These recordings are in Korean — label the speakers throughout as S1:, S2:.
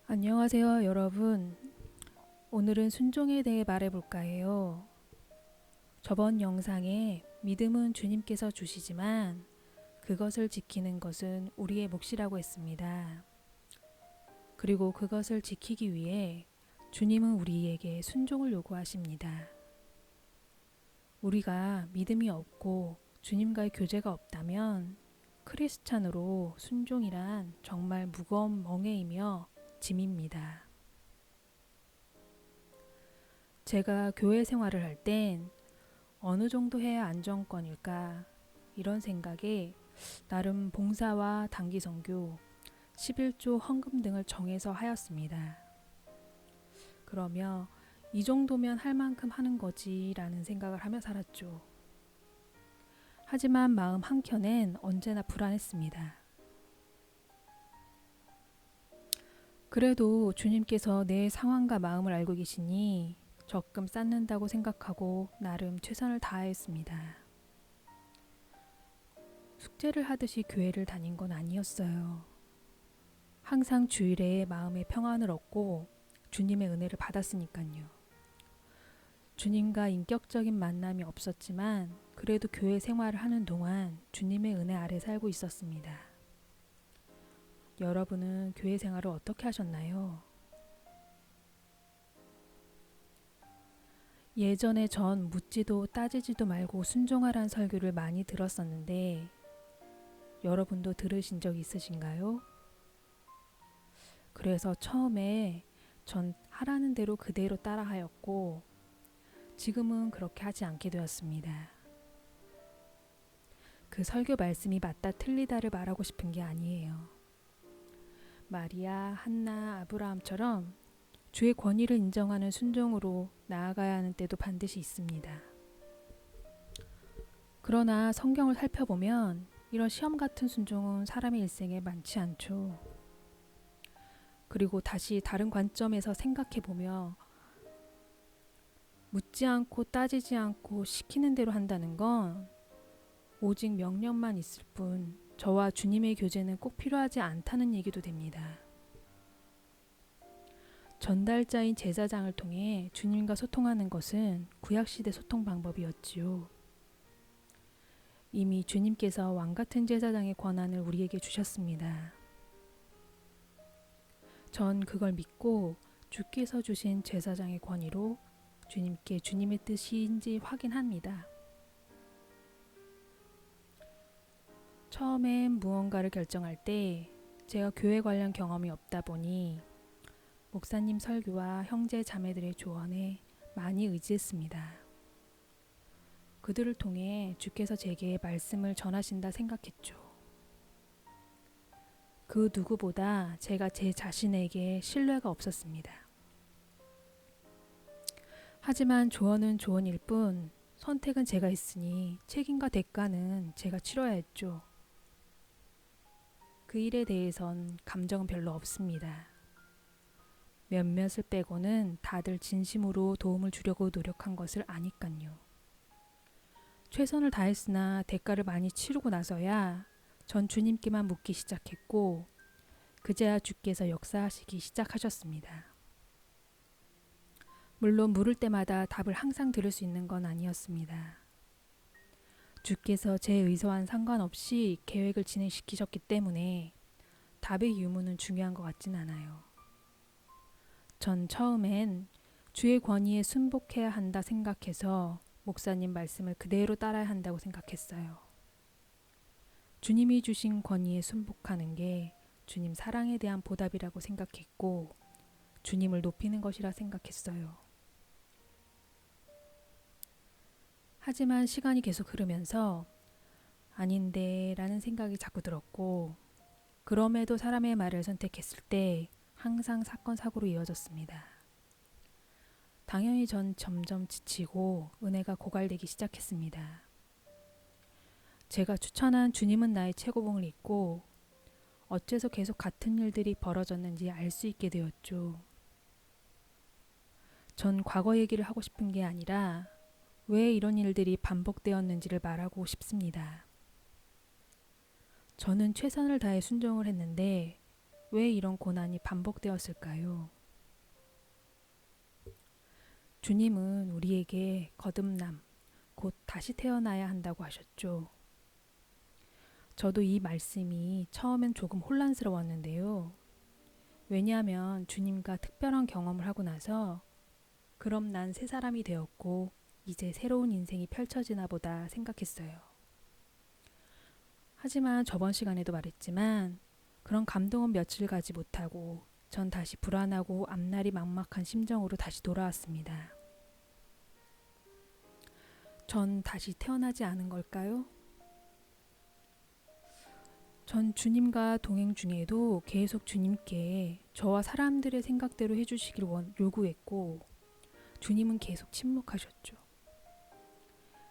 S1: 안녕하세요, 여러분. 오늘은 순종에 대해 말해볼까 해요. 저번 영상에 믿음은 주님께서 주시지만 그것을 지키는 것은 우리의 몫이라고 했습니다. 그리고 그것을 지키기 위해 주님은 우리에게 순종을 요구하십니다. 우리가 믿음이 없고 주님과의 교제가 없다면 크리스찬으로 순종이란 정말 무거운 멍에이며 짐입니다. 제가 교회 생활을 할 땐 어느 정도 해야 안정권일까 이런 생각에 나름 봉사와 단기 선교, 11조 헌금 등을 정해서 하였습니다. 그러며 이 정도면 할 만큼 하는 거지라는 생각을 하며 살았죠. 하지만 마음 한켠엔 언제나 불안했습니다. 그래도 주님께서 내 상황과 마음을 알고 계시니 적금 쌓는다고 생각하고 나름 최선을 다했습니다. 숙제를 하듯이 교회를 다닌 건 아니었어요. 항상 주일에 마음의 평안을 얻고 주님의 은혜를 받았으니까요. 주님과 인격적인 만남이 없었지만 그래도 교회 생활을 하는 동안 주님의 은혜 아래 살고 있었습니다. 여러분은 교회 생활을 어떻게 하셨나요? 예전에 전 묻지도 따지지도 말고 순종하라는 설교를 많이 들었었는데 여러분도 들으신 적 있으신가요? 그래서 처음에 전 하라는 대로 그대로 따라하였고 지금은 그렇게 하지 않게 되었습니다. 그 설교 말씀이 맞다 틀리다를 말하고 싶은 게 아니에요. 마리아, 한나, 아브라함처럼 주의 권위를 인정하는 순종으로 나아가야 하는 때도 반드시 있습니다. 그러나 성경을 살펴보면 이런 시험 같은 순종은 사람의 일생에 많지 않죠. 그리고 다시 다른 관점에서 생각해보며 묻지 않고 따지지 않고 시키는 대로 한다는 건 오직 명령만 있을 뿐 저와 주님의 교제는 꼭 필요하지 않다는 얘기도 됩니다. 전달자인 제사장을 통해 주님과 소통하는 것은 구약시대 소통 방법이었지요. 이미 주님께서 왕같은 제사장의 권한을 우리에게 주셨습니다. 전 그걸 믿고 주께서 주신 제사장의 권위로 주님께 주님의 뜻인지 확인합니다. 처음엔 무언가를 결정할 때 제가 교회 관련 경험이 없다 보니 목사님 설교와 형제 자매들의 조언에 많이 의지했습니다. 그들을 통해 주께서 제게 말씀을 전하신다 생각했죠. 그 누구보다 제가 제 자신에게 신뢰가 없었습니다. 하지만 조언은 조언일 뿐 선택은 제가 했으니 책임과 대가는 제가 치러야 했죠. 그 일에 대해선 감정은 별로 없습니다. 몇몇을 빼고는 다들 진심으로 도움을 주려고 노력한 것을 아니깐요. 최선을 다했으나 대가를 많이 치르고 나서야 전 주님께만 묻기 시작했고 그제야 주께서 역사하시기 시작하셨습니다. 물론 물을 때마다 답을 항상 들을 수 있는 건 아니었습니다. 주께서 제 의사와는 상관없이 계획을 진행시키셨기 때문에 답의 유무는 중요한 것 같진 않아요. 전 처음엔 주의 권위에 순복해야 한다 생각해서 목사님 말씀을 그대로 따라야 한다고 생각했어요. 주님이 주신 권위에 순복하는 게 주님 사랑에 대한 보답이라고 생각했고 주님을 높이는 것이라 생각했어요. 하지만 시간이 계속 흐르면서 아닌데 라는 생각이 자꾸 들었고 그럼에도 사람의 말을 선택했을 때 항상 사건 사고로 이어졌습니다. 당연히 전 점점 지치고 은혜가 고갈되기 시작했습니다. 제가 추천한 주님은 나의 최고봉을 잊고 어째서 계속 같은 일들이 벌어졌는지 알 수 있게 되었죠. 전 과거 얘기를 하고 싶은 게 아니라 왜 이런 일들이 반복되었는지를 말하고 싶습니다. 저는 최선을 다해 순종을 했는데 왜 이런 고난이 반복되었을까요? 주님은 우리에게 거듭남, 곧 다시 태어나야 한다고 하셨죠. 저도 이 말씀이 처음엔 조금 혼란스러웠는데요. 왜냐하면 주님과 특별한 경험을 하고 나서 그럼 난 새 사람이 되었고 이제 새로운 인생이 펼쳐지나 보다 생각했어요. 하지만 저번 시간에도 말했지만 그런 감동은 며칠 가지 못하고 전 다시 불안하고 앞날이 막막한 심정으로 다시 돌아왔습니다. 전 다시 태어나지 않은 걸까요? 전 주님과 동행 중에도 계속 주님께 저와 사람들의 생각대로 해주시길 요구했고 주님은 계속 침묵하셨죠.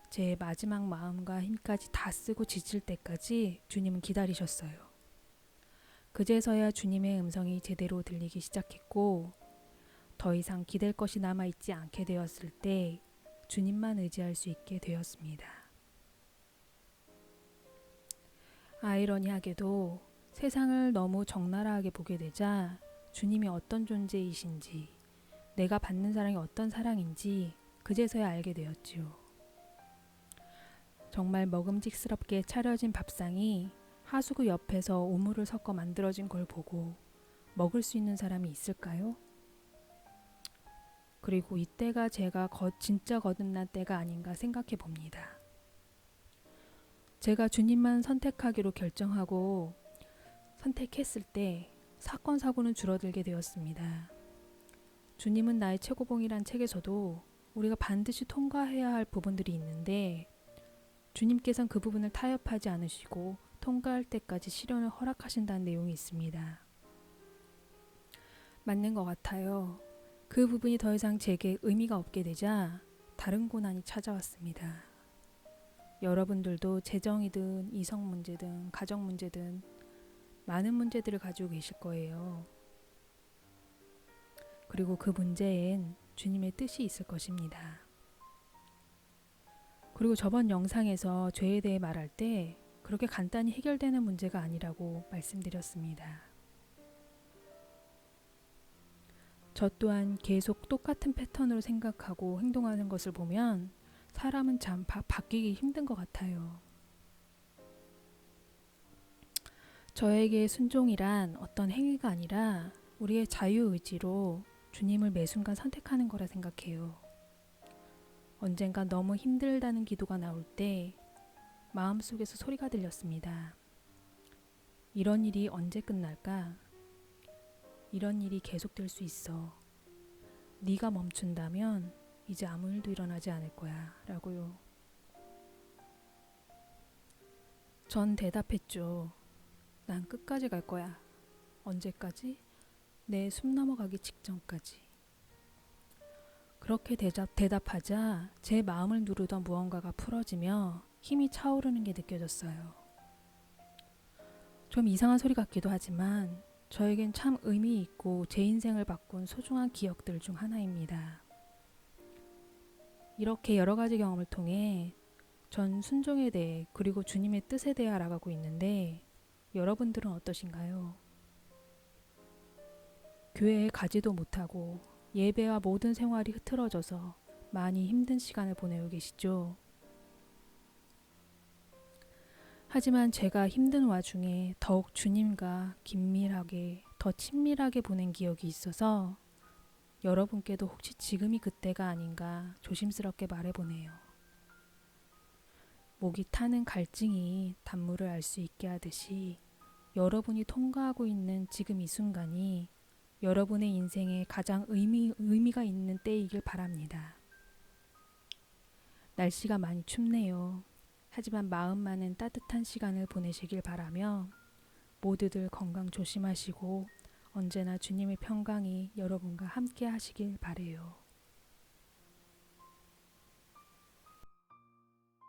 S1: 제 마지막 마음과 힘까지 다 쓰고 지칠 때까지 주님은 기다리셨어요. 그제서야 주님의 음성이 제대로 들리기 시작했고 더 이상 기댈 것이 남아있지 않게 되었을 때 주님만 의지할 수 있게 되었습니다. 아이러니하게도 세상을 너무 적나라하게 보게 되자 주님이 어떤 존재이신지 내가 받는 사랑이 어떤 사랑인지 그제서야 알게 되었지요. 정말 먹음직스럽게 차려진 밥상이 하수구 옆에서 오물을 섞어 만들어진 걸 보고 먹을 수 있는 사람이 있을까요? 그리고 이때가 제가 진짜 거듭난 때가 아닌가 생각해 봅니다. 제가 주님만 선택하기로 결정하고 선택했을 때 사건 사고는 줄어들게 되었습니다. 주님은 나의 최고봉이란 책에서도 우리가 반드시 통과해야 할 부분들이 있는데 주님께서는 그 부분을 타협하지 않으시고 통과할 때까지 시련을 허락하신다는 내용이 있습니다. 맞는 것 같아요. 그 부분이 더 이상 제게 의미가 없게 되자 다른 고난이 찾아왔습니다. 여러분들도 재정이든 이성 문제든 가정 문제든 많은 문제들을 가지고 계실 거예요. 그리고 그 문제엔 주님의 뜻이 있을 것입니다. 그리고 저번 영상에서 죄에 대해 말할 때 그렇게 간단히 해결되는 문제가 아니라고 말씀드렸습니다. 저 또한 계속 똑같은 패턴으로 생각하고 행동하는 것을 보면 사람은 참 바뀌기 힘든 것 같아요. 저에게 순종이란 어떤 행위가 아니라 우리의 자유의지로 주님을 매 순간 선택하는 거라 생각해요. 언젠가 너무 힘들다는 기도가 나올 때 마음속에서 소리가 들렸습니다. 이런 일이 언제 끝날까? 이런 일이 계속될 수 있어. 네가 멈춘다면 이제 아무 일도 일어나지 않을 거야 라고요. 전 대답했죠. 난 끝까지 갈 거야. 언제까지? 내 숨 넘어가기 직전까지. 그렇게 대답하자 제 마음을 누르던 무언가가 풀어지며 힘이 차오르는 게 느껴졌어요. 좀 이상한 소리 같기도 하지만 저에겐 참 의미 있고 제 인생을 바꾼 소중한 기억들 중 하나입니다. 이렇게 여러 가지 경험을 통해 전 순종에 대해 그리고 주님의 뜻에 대해 알아가고 있는데 여러분들은 어떠신가요? 교회에 가지도 못하고 예배와 모든 생활이 흐트러져서 많이 힘든 시간을 보내고 계시죠? 하지만 제가 힘든 와중에 더욱 주님과 긴밀하게 더 친밀하게 보낸 기억이 있어서 여러분께도 혹시 지금이 그때가 아닌가 조심스럽게 말해보네요. 목이 타는 갈증이 단물을 알 수 있게 하듯이 여러분이 통과하고 있는 지금 이 순간이 여러분의 인생에 가장 의미가 있는 때이길 바랍니다. 날씨가 많이 춥네요. 하지만 마음만은 따뜻한 시간을 보내시길 바라며 모두들 건강 조심하시고 언제나 주님의 평강이 여러분과 함께 하시길 바래요.